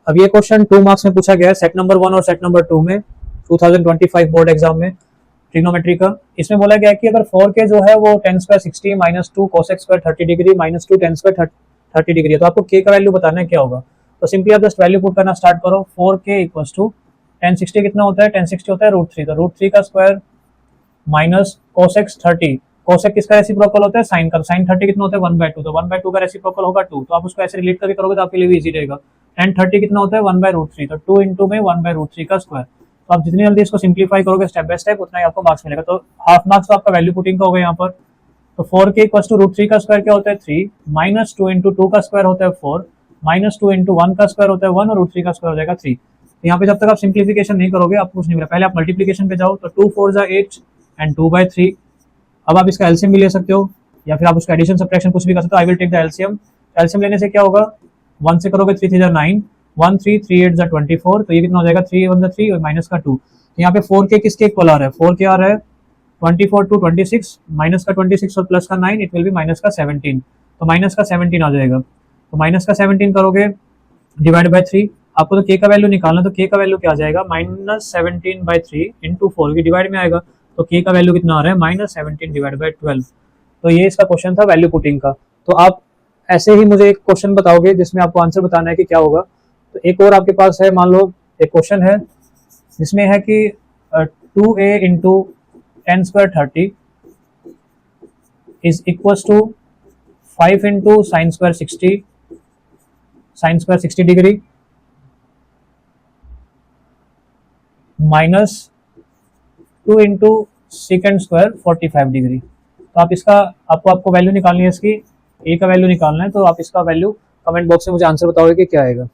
अब ये question 2 marks में पूछा गया है, सेट नंबर 1 और सेट नंबर 2 में 2025 बोर्ड एग्जाम में ट्रिग्नोमेट्री का। इसमें बोला गया है कि अगर 4k जो है वो ten square 60 minus 2 cosec square 30 degree minus 2 ten square 30 degree है, तो आपको k का वैल्यू बताना है क्या होगा। तो सिंपली आप जस्ट वैल्यू पुट करना स्टार्ट करो। 4k इक्वल्स टू टेन 60 कितना होता है, टेन 60 होता है √3, तो √3 का स्क्वायर माइनस कोसेक 30, कोसेक किसका रेसिप्रोकल होता है, साइन का, साइन 30 कितना होता है 1/2, तो 1/2 का रेसिप्रोकल होगा 2, तो आप उसको ऐसे रिलेट करके करोगे तो आपके लिए भी इजी रहेगा। टेन 30 कितना होता है 1/√3, तो 2 इंटू में 1/√3 का स्क्वायर। तो आप जितनी जल्दी इसको सिंप्लीफाई करोगे स्टेप बाय स्टेप उतना ही आपको मार्क्स मिलेगा। तो हाफ मार्क्स तो आपका वैल्यू पुटिंग का होगा यहाँ पर। तो 4k इक्वल्स टू √3 का स्क्वायर क्या होता है 3, माइनस 2 इंटू 2 का स्क्वायर होता है 4, माइनस 2 इंटू 1 का स्क्वायर होता है 1 और √3 का स्क्वायर हो जाएगा 3। तो यहाँ पे जब तक आप सिंप्लीफिकेशन नहीं करोगे आपको कुछ नहीं मिलेगा। पहले आप मल्टीप्लीकेशन पे जाओ, तो 2 4 8 एंड 2/3। अब आप इसका एलसीएम भी ले सकते हो या फिर आप उसका एडिशन सब्ट्रैक्शन कुछ भी कर सकते हो। I will take the LCM. LCM लेने से क्या होगा, 1 से करोगे 3 3 9, 1 3 3 8 24, तो ये कितना हो जाएगा 3 1 3 और माइनस का 2। तो यहाँ पे 4k किसके इक्वल आ रहा है, 4k आ रहा है 24 टू 26, माइनस का 26 और प्लस का 9, इट विल बी माइनस का 17, तो माइनस का 17 आ जाएगा। तो माइनस का 17 करोगे डिवाइड बाय 3, आपको तो k का वैल्यू निकालना, तो k का वैल्यू क्या आ जाएगा -17/3 इंटू 4, डिवाइड में आएगा, तो k का वैल्यू कितना आ रहा है -17 डिवाइड बाय 12। तो ये इसका क्वेश्चन था वैल्यू पुटिंग का। तो आप ऐसे ही मुझे एक क्वेश्चन बताओगे जिसमें आपको आंसर बताना है कि क्या होगा। तो एक और आपके पास है, मान लो एक क्वेश्चन है जिसमें है कि 2a into tan square 30 is equals to 5 into sine square 60 degree minus 2 into sec square 45 degree. तो आप इसका आपको वैल्यू निकालनी है, इसकी ए का वैल्यू निकालना है, तो आप इसका वैल्यू कमेंट बॉक्स में मुझे आंसर बताओगे कि क्या आएगा।